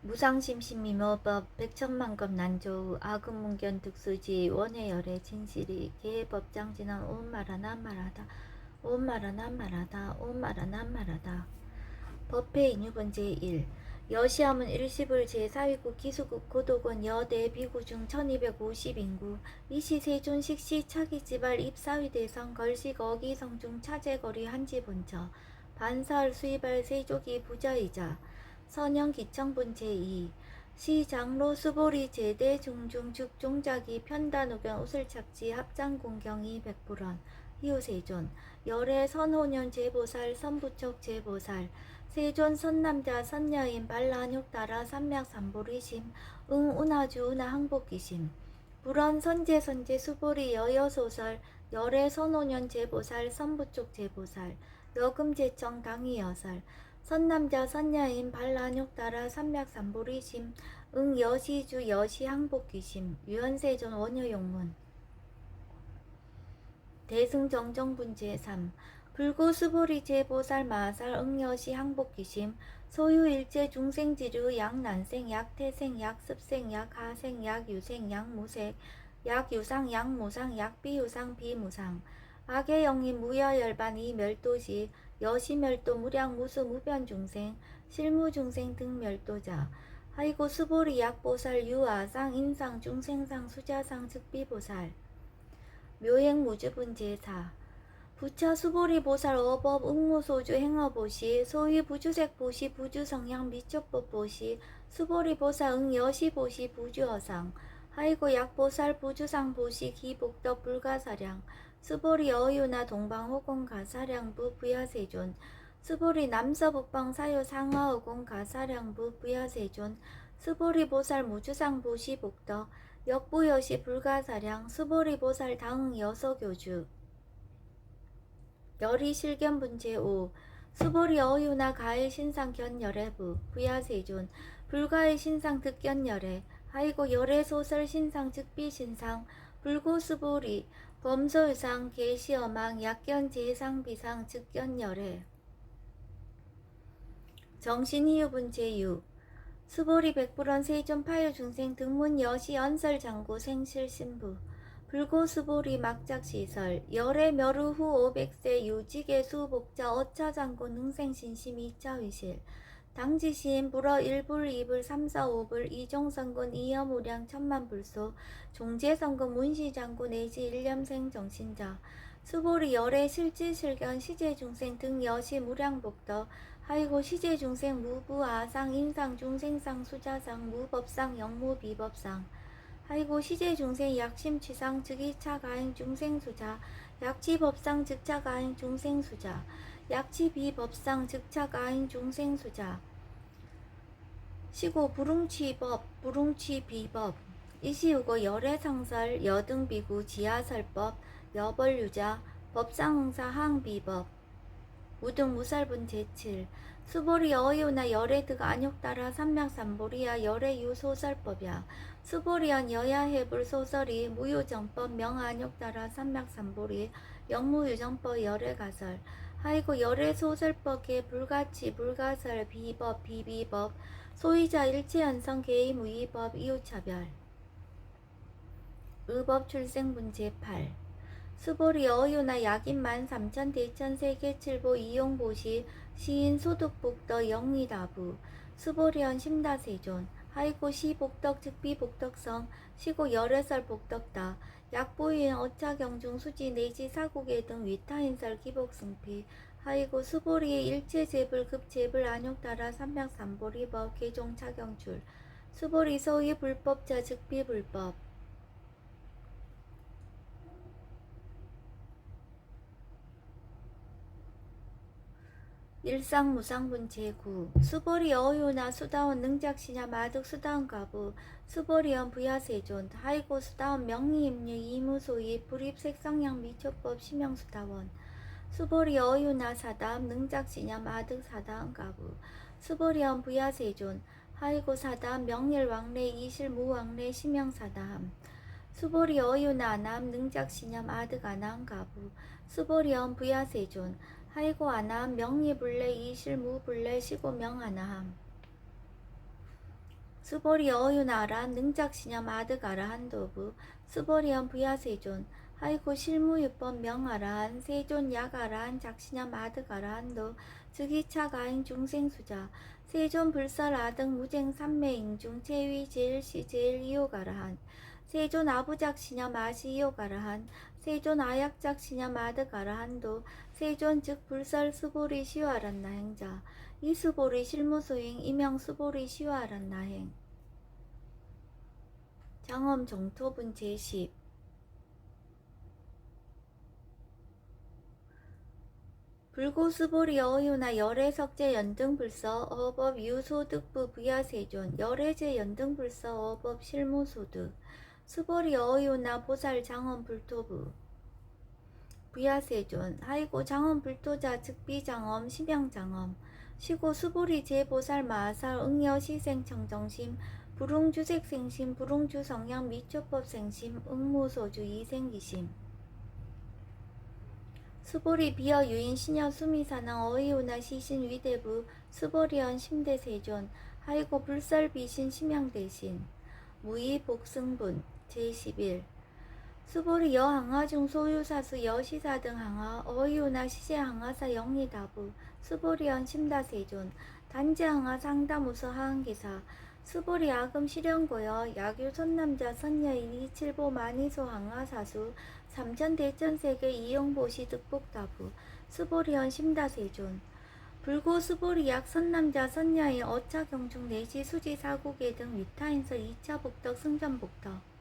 무상심심이모법 백천만급 난조우 아금문견 득수지 원해열의 진실이 개법장진한 온마라 난말하다 온마라 난말하다 온마라 난말하다. 법회 인유본 제1 여시함은 일시불 제4위국 기수국 고도권 여대 비구 중 1250인구 이시 세존 식시 차기지발 입사위대성 걸식 어기성중 차제거리 한지본처 반사할 수입할 세족이 부자이자 선영기청분 제2 시장로 수보리 제대 중중 죽종자기 편단우견 우슬착지 합장공경이 백불원 희우세존 열애 선호년 제보살 선부척 제보살 세존 선남자 선녀인 발라욕따라 삼맥삼보리심 응운하주 운하항복기심 불원 선제 수보리 여여소설 열애 선호년 제보살 선부촉 제보살 여금제청 당이여설 선남자 선녀인 발라욕따라 삼맥삼보리심 응여시주 여시항복기심 유연세존 원효용문 대승정정분 제3 불고수보리 제보살 마살 응여시 항복기심 소유일체 중생지류 약난생 약태생 약습생 약하생 약유생 약무색 약유상 약무상 약비유상 비무상 악의영인 무여열반 이멸도시 여시멸도 무량무수 무변중생 실무중생 등 멸도자 하이고 수보리 약보살 유아상 인상 중생상 수자상 즉비보살 묘행무주분 제4 부처 수보리 보살 어법 응무소주 행어보시 소위 부주색보시 부주성향 미촉법보시 수보리 보살 응여시보시 부주어상 하이고 약보살 부주상보시 기복덕 불가사량 수보리 어유나 동방호공 가사량부 부야세존 수보리 남서북방 사유 상하어공 가사량부 부야세존 수보리 보살 무주상보시 복덕 역부여시 불가사량 수보리 보살 당응 여서교주 열이 실견분 제5 수보리 어유나 가의 신상 견열애부 부야세존 불가의 신상 득견열애 하이고 열애 소설 신상 즉비 신상 불고 수보리 범소유상 계시어망 약견 제상 비상 즉견열애 정신희유분 제6 수보리 백불원 세존 파유중생 등문 여시 연설장구 생실신부 불고수보리 막작시설 열애 멸후 후 500세 유직의 수복자 어차장구 능생신심 2차위실 당지시인 불어 1불 2불 3사 5불 이종성군 이여무량 천만불소 종제성군 문시장구 내지 일념생 정신자 수보리 열애 실지실견 시제중생 등 여시 무량복덕 하이고 시제중생 무부아상 인상중생상 수자상 무법상 영무비법상 하이고 시제중생 약심취상 즉이차가행 중생수자 약치법상 즉차가행 중생수자 약치비법상 즉차가행 중생수자 시고 불웅치법 불웅치비법 이시우고 열애상설 여등비구 지하설법 여벌유자 법상응사 항비법 우등무살분 제7 수보리 어유나 열애득 안욕따라 삼맥삼보리야 열애유소설법이야 수보리언 여야해불 소설이 무유정법 명안욕따라 삼맥삼보리 영무유정법 열애가설 하이고 열애소설법계 불가치 불가설 비법 비비법 소위자 일체연성 개의무의법 이웃차별 의법 출생분 제8 수보리 어유나 약인만 삼천 대천 세계칠보 이용보시 시인 소득복덕 영리다부 수보리언 심다세존 하이고 시복덕 즉비복덕성 시고 열애설 복덕다 약보인 어차경중 수지 내지 사국의 등 위타인설 기복승피 하이고 수보리의 일체제불 급제불 안욕따라 삼맥삼보리법 개종차경출 수보리 소위 불법자 즉비불법 일상무상분 제9 수보리 어유나 수다원 능작시냐 마득 수다원 가부 수보리언 부야세존 하이고 수다원 명리임류 이무소이 불입색성양 미초법 심영수다원 수보리 어유나 사담 능작시냐 마득 사다원 가부 수보리언 부야세존 하이고 사담 명일왕래 이실무왕래 심영사다함 수보리 어유나 남 능작시냐 마득 아나함 가부 수보리언 부야세존 하이고 아나함 명리불례 이실무불례 시고 명하나함 수보리 어유나란 능작시념 아득아라한 도부 수보리언 부야세존 하이고 실무유법 명아라한 세존 약아라한 작시념 아득아라한도 즉이차가인 중생수자 세존 불설 아등 무쟁 삼매인중 체위 제일 시제일 이오가라한 세존 아부작시념 아시이오가라한 세존 아약작시념 아득아라한도 세존 즉 불설 수보리 시와란나 행자 이수보리 실무소행 이명 수보리 시와란 나행 장엄 정토분 제10 불고수보리 어유나 열애석제 연등불서 어법 유소득부 부야세존 열애제 연등불서 어법 실무소득 수보리 어유나 보살 장엄 불토부 부야세존 하이고 장엄 불토자 즉비장엄 심양장엄 시고 수보리 제보살 마살 응여시생 청정심 불웅주색생심 불웅주성향 미초법생심 응무소주 이생기심 수보리 비어 유인 신여 수미사낭 어이오나 시신 위대부 수보리언 심대세존 하이고 불설비신 심양대신 무이 복승분 제11 수보리 여항하중 소유사수 여시사 등 항하 어이오나 시제항하사 영리다부 수보리언 심다세존 단지항하 상담우서 하항기사 수보리 아금 실현고여 야규 선남자 선여인 이칠보 만이소 항하사수 삼천대천세계 이용보시 득복다부 수보리언 심다세존 불고 수보리 약 선남자 선여인 어차경중 내시 수지 사국계 등 위타인설 2차 복덕 승전복덕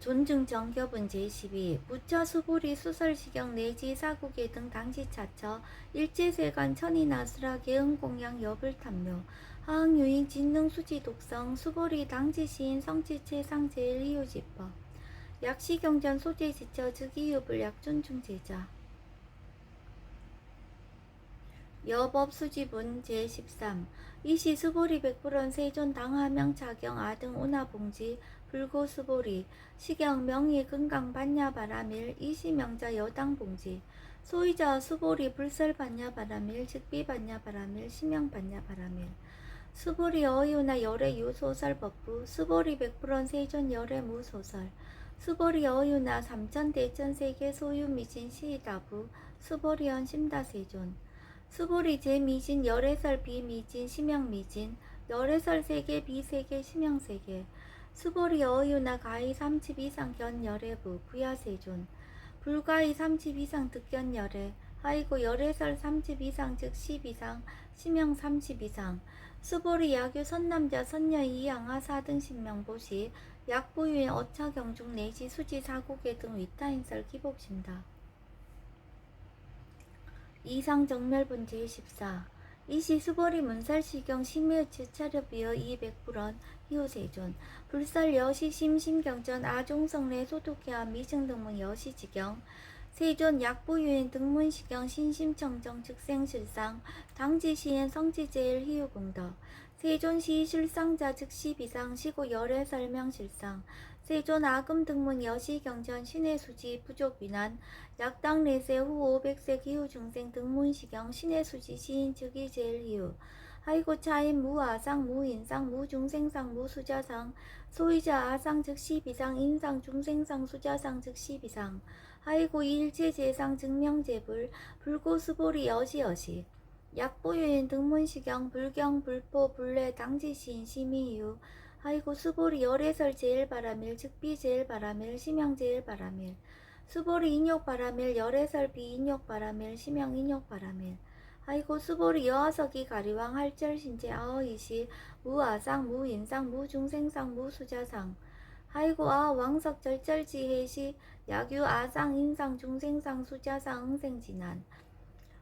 존중 정겹은 제12 부처 수보리 수설시경 내지 사국계 등 당시차처 일제세관 천인아수라 계응공양 여불탐묘 하항유인 진능수지 독성 수보리 당지시인 성지체상 제일이유지법 약시경전 소재지처 즉이유불 약존중제자 여법수지분 제13 이시 수보리 백불원 세존 당하명 자경 아등 운하봉지 불고 수보리 시경 명의 금강 반야바라밀 이시명자 여당 봉지 소이자 수보리 불설 반야바라밀 즉비 반야바라밀 심양 반야바라밀 수보리 어유나 열애 유소설 법부 수보리 백불원 세존 열애 무소설 수보리 어유나 삼천대천세계 소유 미진 시다부 수보리언 심다세존 수보리 제미진 열애설 비미진 심양미진 열애설 세계 비세계 심양세계 수보리 어유나 가히 30 이상 견열애부 부야세존 불가히 30 이상 득견열애 하이고 열애설 30 이상 즉 10 이상 심양 30 이상 수보리 야규 선남자 선녀이 양하 4등 신명보시 약부유인 어차경중 내시 수지 사고계 등 위타인설 기복심다 이상정멸분 제14 이시 수보리 문살시경 심의치 차려비어 200불원 희우세존 불살 여시심 심경전 아종성례 소독해함 미승등문 여시지경 세존 약부유인 등문시경 신심청정 즉생실상 당지시엔 성지제일 희우공덕 세존시 실상자 즉시 비상 시고 열애 설명실상 세존 아금 등문 여시경전 신의수지 부족위난 약당 내세 후 500세 기후 중생 등문시경 신의수지 시인 즉이 제일 희우 하이고 차인 무아상 무인상 무중생상 무수자상 소이자 아상 즉시 비상 인상 중생상 수자상 즉시 비상 하이고 일체제상 증명제불 불고수보리 여시여시 약보유인 등문시경 불경 불포 불례 당지시인 심의유 하이고 수보리 열애설 제일바라밀 즉비 제일바라밀 심양 제일바라밀 수보리 인욕바라밀 열애설 비인욕바라밀 심양 인욕바라밀 하이고 수보리 여하석이 가리왕 할절신제 아어이시 무아상 무인상 무중생상 무수자상 하이고 아 왕석 절절지해시 야규 아상 인상 중생상 수자상 응생진한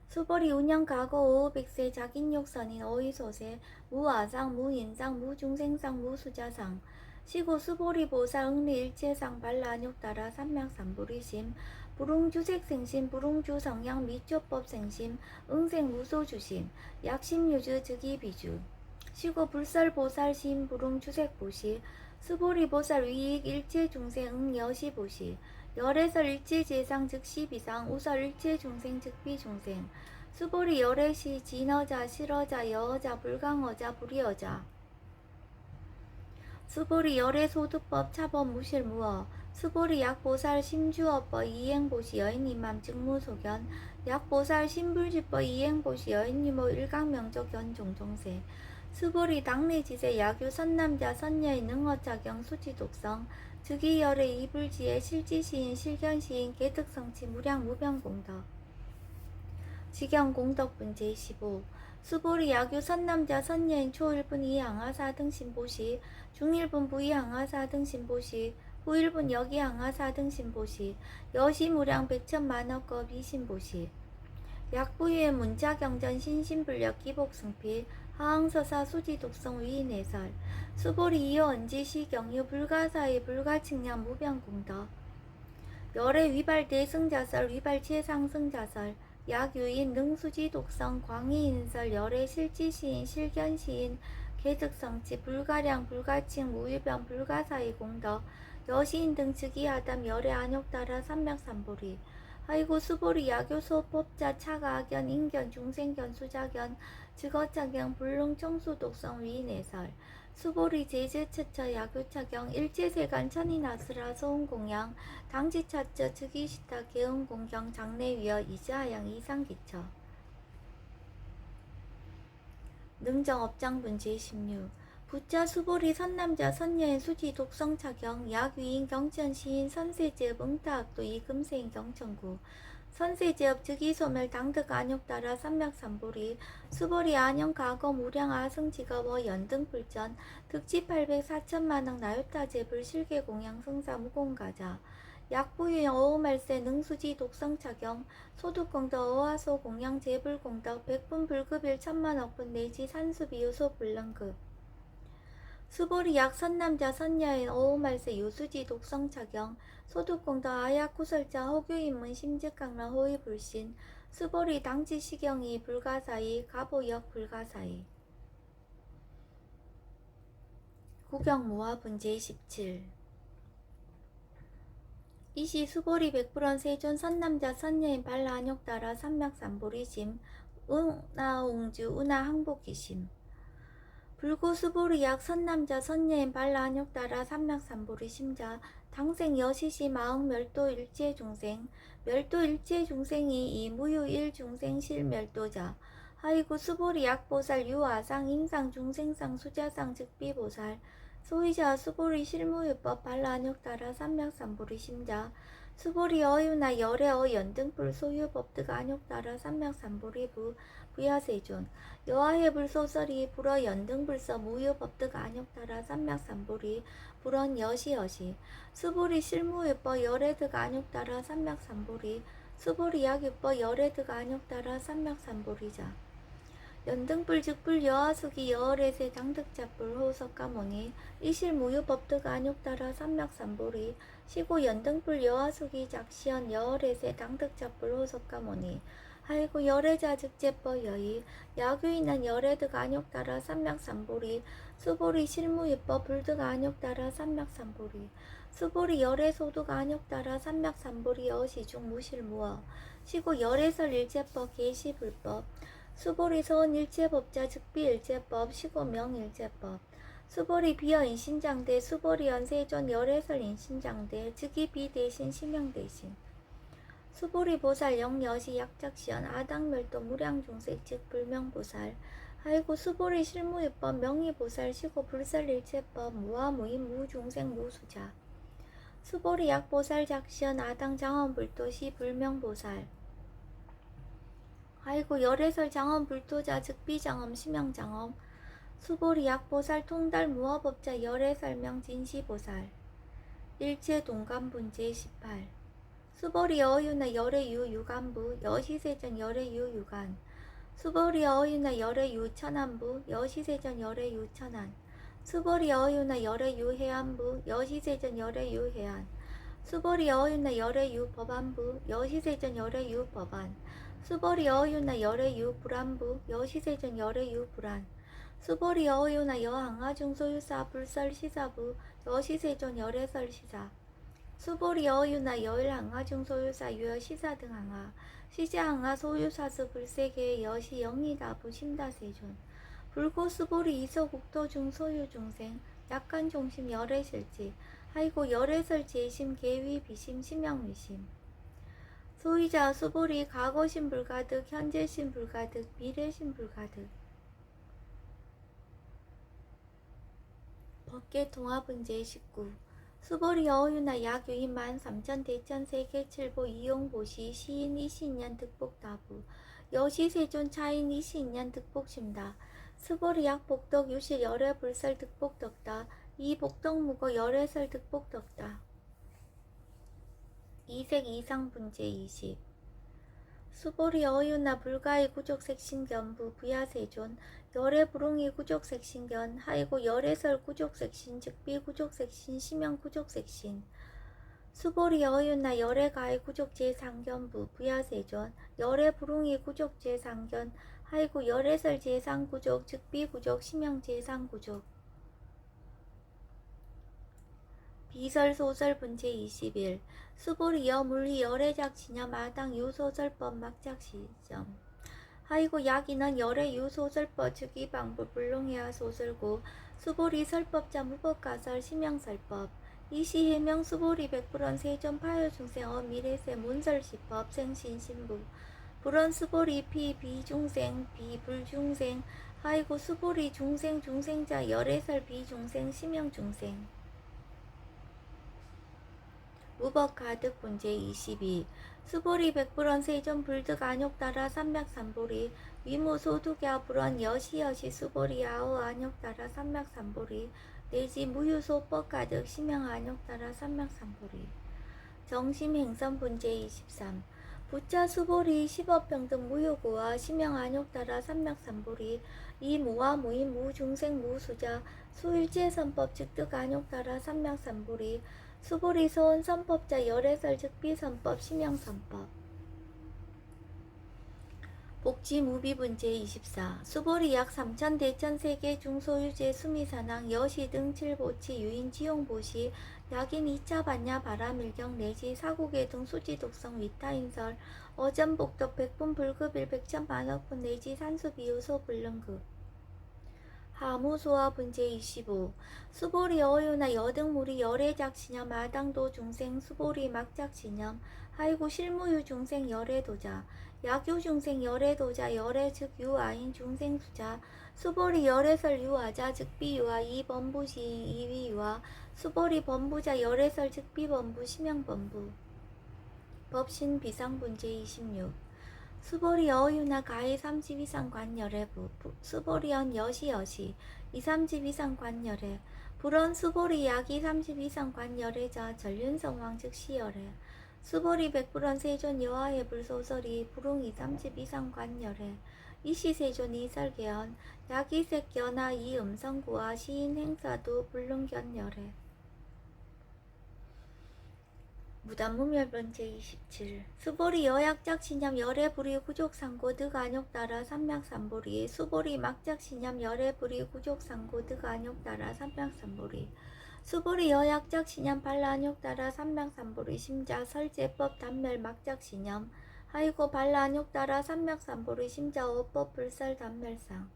수보리 운영가고 500세 자긴욕선인 어이소세 무아상 무인상 무중생상 무수자상 시고 수보리 보살 응리일체상 발라욕따라 삼맥삼보리심 불웅주색생심 불웅주성향 미초법생심 응생무소주심 약심유주 즉이비주 시고 불설보살심 불웅주색보시 수보리보살 위익 일체중생 응여시보시 열애설 일체제상 즉시비상 우설 일체중생 즉비중생 수보리 열애시 진어자 실어자 여어자 불강어자 불이어자 수보리 열애소득법 차법 무실무어 수보리 약보살 심주어법 이행보시 여인님맘 직무소견 약보살 신불지법 이행보시 여인님의 일강명적견 종종세 수보리 당내지세 야규 선남자 선녀의 능어자경 수지독성 즉위열의 이불지의 실지시인 실견시인 개특성치 무량무변공덕 지경공덕분 제15 수보리 야규 선남자 선녀인 초일분 이항하사 등신보시 중일분 부이항하사 등신보시 후일분 여기항하사 등신보시 여시무량 백천만억겁 이신보시 약부유의 문자경전 신신불력 기복승필 하항서사 수지독성 위인해설 수보리 이어 언지시 경유 불가사의 불가측량 무변공덕 열의 위발 대승자설 위발 최상승자설 약유인 능수지 독성 광희인설 열의 실지시인 실견시인 개득성치 불가량 불가칭 무유변 불가사의 공덕 여시인 등 즉위하담 열의 안욕따라 삼맥삼보리 아이고 수보리 야교소 법자 차가견 인견 중생견 수자견 즉어차경 불능 청수 독성 위인해설 수보리 제제처처 야교차경 일제세간 천인아스라 소음공양 당지차처 즉위시타 개음공경 장내위어 이자양 이상기처 능정업장분 제16 부자 수보리 선남자 선녀인 수지 독성차경 약위인 경천시인 선세제업 응타학도 이금세인 경천구 선세제업 즉위소멸 당득 안욕따라 삼맥삼보리 수보리 안영 가거 무량 아승지가워 연등불전 득지 800 4천만억 나요타제불 실계공양 승사 무공가자 약부유인 어우말세 능수지 독성차경 소득공덕 어화소 공양 제불공덕 백분 불급일 천만억분 내지 산수비유 소불능급 수보리 약 선남자 선녀인 어우말세 유수지 독성차경 소득공덕 아약 구설자 허교인문 심즉강란 호위불신 수보리 당지시경이 불가사의 가보역 불가사의 구경무화 분제 17 이시 수보리 백불원 세존 선남자 선녀인 발라안욕따라 삼맥삼보리심 은하옹주 은하항복기심 불구 수보리 약 선남자 선녀인 발라안욕따라 삼맥삼보리 심자 당생 여시시 마응 멸도 일체중생 멸도 일체중생이 이 무유 일중생 실멸도자 하이구 수보리 약보살 유아상 임상 중생상 수자상 즉비보살 소이자 수보리 실무유법 발라안욕따라 삼맥삼보리 심자 수보리 어유나 열애어 연등불 소유법득 안욕따라 삼맥삼보리 부야세존 여하해불 소설이 불어 연등불서 무유법득 안욕따라 삼맥삼보리 불언 여시여시 수보리 실무유법 열애득 안욕따라 삼맥삼보리 수보리 약유법 열애득 안욕따라 삼맥삼보리자 연등불 즉불 여하수기 여월에세 당득자불 호석가모니 이실무유법득 안욕따라 삼맥삼보리 시고 연등불 여하수기 작시연 여월에세 당득자불 호석가모니 하이고 열애자 즉제법 여의 야규인한 열애득 안욕따라 삼맥삼보리 수보리 실무유법 불득 안욕따라 삼맥삼보리 수보리 열애소득 안욕따라 삼맥삼보리 여시중 무실무어 시고 열애설 일제법 계시불법 수보리 서원 일체법자 즉비 일체법 시고 명일체법 수보리 비어 인신장대 수보리 연세존 열애설 인신장대 즉위 비 대신 심형 대신 수보리 보살 영여시 약작시연 아당멸도 무량중색 즉 불명보살 아이고 수보리 실무유법 명의보살 시고 불설일체법 무아무인 무중생 무수자 수보리 약보살 작시연 아당 장원불도시 불명보살 아이고 열애설 장엄 불토자 즉비장엄 심형장엄 수보리 약보살 통달 무화법자 열애설명 진시보살 일체 동감분제 18 수보리 어유나 열애유 유간부 여시세전 열애유 유간 수보리 어유나 열애유 천안부 여시세전 열애유 천안 수보리 어유나 열애유 해안부 여시세전 열애유 해안 수보리 어유나 열애유 법안부 여시세전 열애유 법안 수보리 어유나 열애유 불안부 여시세전 열애유 불안 수보리 어유나 여항하중 소유사 불설 시사부 여시세전 열애설 시사 수보리 어유나 여일 항하 중 소유사 유여 시사 등 항하 시제 항하 소유사수 불세계 여시 영리다부 심다세존 불고 수보리 이서 국토 중 소유 중생 약간 종심 열애 실지 하이고 열애 설지심 계위 비심 심양 위심 소유자 수보리 과거심 불가득 현재심 불가득 미래심 불가득 법계 통합은제 19 수보리 어유나 약유인 13,000 대천 세계 칠보 이용보시 시인 20년 득복다부 여시세존 차인 20년 득복심다 수보리 약복덕 유실 열애 불설 득복덕다 이 복덕무고 열애설 득복덕다 이색 이상분제 20 수보리 어유나 불가의 구족색신견부 부야세존 열애 불응이 구족색신견 하이고 열애설 구족색신 즉비 구족색신 심형 구족색신 수보리 어유나 열애 가의 구족제 상견부 부야세존 열애 불응이 구족제 상견 하이고 열애설 제상 구족 즉비 구족 심형 제상 구족 비설 소설 분제 21 수보리 여물리 열애작 진여 마당 유소설법 막작 시점 하이고 약이는 열애 유소설법 즉이 방법 불능해야 소설고 수보리 설법자 무법가설 심형설법 이시 해명 수보리 백불원 세존 파여 중생어 미래세 문설시법 생신신부 불원 수보리 피 비중생 비불중생 하이고 수보리 중생 중생자 열애설 비중생 심형중생 무법가득 분제 22 수보리 백불원 세존 불득 안욕따라 삼맥삼보리 위무소득야 불원 여시여시 수보리 아오 안욕따라 삼맥삼보리 내지 무유소법가득 심형 안욕따라 삼맥삼보리 정심행선 분제 23 부자 수보리 십업평등 무효고와 심형 안욕따라 삼맥삼보리 이 무와 무인 무중생 무수자 수일제선법 즉득 안욕따라 삼맥삼보리 수보리 소원 선법자 열애설 즉비 선법 심형 선법 복지 무비 분제 24 수보리 약 3천 대천 세계 중소유제 수미산항 여시 등 칠보치 유인 지용보시 약인 2차 반야 바람일경 내지 사국의 등 수지 독성 위타인설 어전복덕 백분 불급일 백천 만억분 내지 산수비유소 불능급 하무소화 분제 25 수보리 어유나 여등무리 열애작신염 마당도 중생 수보리 막작신염 하이고 실무유 중생 열애도자 약유 중생 열애도자 열애 즉 유아인 중생수자 수보리 열애설 유아자 즉 비유아 이범부시 이위유아 수보리 범부자 열애설 즉 비범부 심형범부 법신 비상분제 26 수보리 어유나 가해 30 이상 관열애 수보리언 여시여시 2, 30 이상 관열애 불언 수보리 약이 30 이상 관열애자 전륜성왕 즉 시열애 수보리 백불언 세존 여하의 불소설이 불웅 2, 30 이상 관열애 이시세존 이설계언 약이색견하 이음성구와 시인 행사도 불능견열애 무단무멸번제 27 수보리 여약작신념 열애불이 구족상고 득안욕따라 삼맥삼보리 수보리 막작신념 열애불이 구족상고 득안욕따라 삼맥삼보리 수보리 여약작신념 발라안욕따라 삼맥삼보리 심자 설제법 단멸 막작신념 하이고 발라안욕따라 삼맥삼보리 심자 어법 불설 단멸상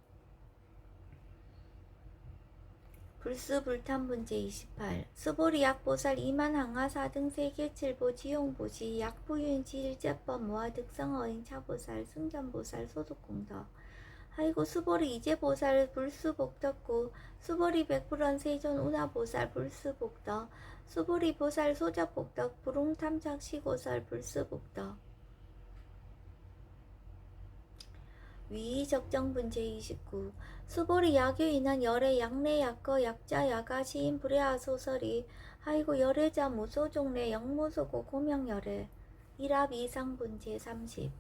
불수불탄분제 28 수보리 약보살 이만 항하사 등 세계칠보 지용보시 약부유인지 일제법 모아 득성어인 차보살 승전보살 소득공덕 하이고 수보리 이제보살 불수복덕고 수보리 백불원 세존 운하보살 불수복덕 수보리 보살 소자복덕 불웅탐착 시고설 불수복덕 위적정분제 29 수보리 약유인한 열애 약내 약거 약자 야가 시인 불애하 소설이 하이고 열애자 무소종래 영무소고 고명열애 일합 이상분제 30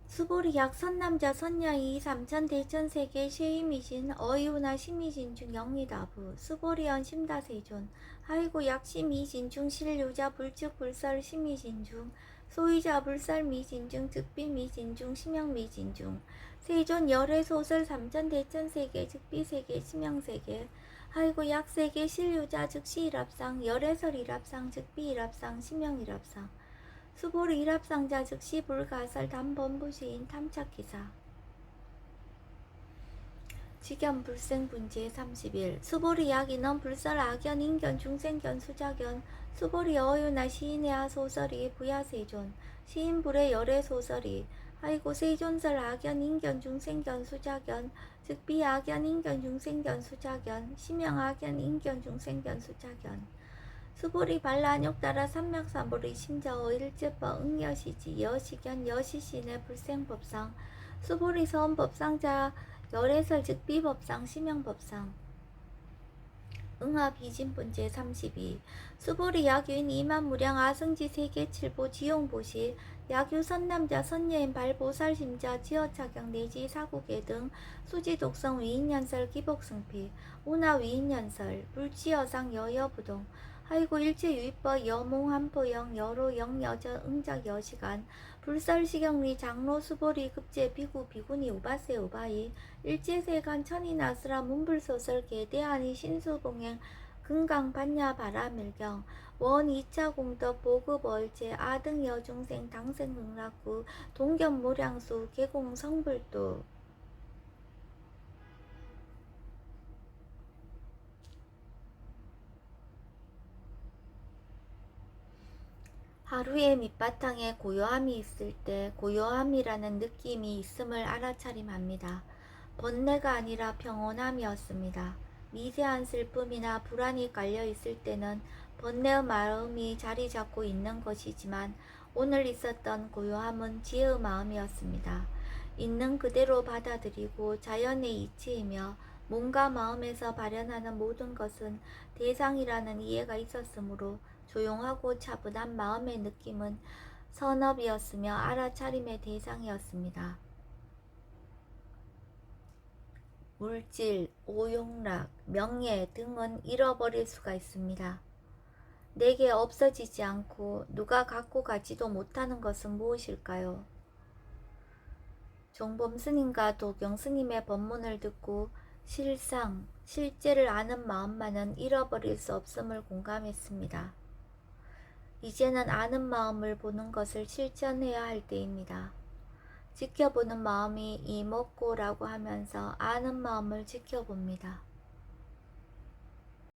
수보리 약 선남자 선야이 3천 대천 세계 쉐이미신 어이우나 심이진 중 영리다부 수보리언 심다세존 하이고 약 심이진 중 실유자 불측 불설 심이진 중 소유자 불설 미진 중 즉비 미진 중 심형 미진 중 세존 열애 소설 3천 대천 세계 즉비 세계 심형 세계 하이고 약세계 실유자 즉 시일합상 열애설 일합상 즉 비일합상 심형일합상 수보리 일합상자 즉 시불가설 담범부시인 탐착기사 직연 불생분지의 31 수보리 약인원 불설 악연 인견 중생견 수작견 수보리 어유나 시인의 소설이 부야세존 시인불의 열애 소설이 하이고 세존설 악연 인견 중생견 수작견 즉 비악연 인견 중생견 수작견 심형 악연 인견 중생견 수작견 수보리 반란욕 따라 삼맥삼보리 심자어 일제법 응여시지 여시견 여시신의 불생법상 수보리 서원법상자 열애설 즉 비법상 심형법상 응합 이진분제 32 수보리 약유인 이만무량 아승지 세계칠보 지용보시 약유 선남자 선여인 발보살심자 지어차경 내지 사국계 등 수지독성 위인연설 기복승피 운하 위인연설 불지여상 여여부동 하이고 일체유입법 여몽한포영 여로 영여저 응적 여시간 불설시경리 장로 수보리 급제 비구 비구니 우바세 우바이 일제세간 천이나스라 문불소설 개대하니 신수봉행 금강 반야 바라밀경 원 2차 공덕 보급 얼제 아등 여중생 당생 극락구 동견 모량수 개공 성불도 하루의 밑바탕에 고요함이 있을 때 고요함이라는 느낌이 있음을 알아차림합니다. 번뇌가 아니라 평온함이었습니다. 미세한 슬픔이나 불안이 깔려 있을 때는 번뇌의 마음이 자리 잡고 있는 것이지만 오늘 있었던 고요함은 지혜의 마음이었습니다. 있는 그대로 받아들이고 자연의 이치이며 몸과 마음에서 발현하는 모든 것은 대상이라는 이해가 있었으므로 조용하고 차분한 마음의 느낌은 선업이었으며 알아차림의 대상이었습니다. 물질, 오용락, 명예 등은 잃어버릴 수가 있습니다. 내게 없어지지 않고 누가 갖고 가지도 못하는 것은 무엇일까요? 종범 스님과 도경 스님의 법문을 듣고 실상, 실제를 아는 마음만은 잃어버릴 수 없음을 공감했습니다. 이제는 아는 마음을 보는 것을 실천해야 할 때입니다. 지켜보는 마음이 이먹고라고 하면서 아는 마음을 지켜봅니다.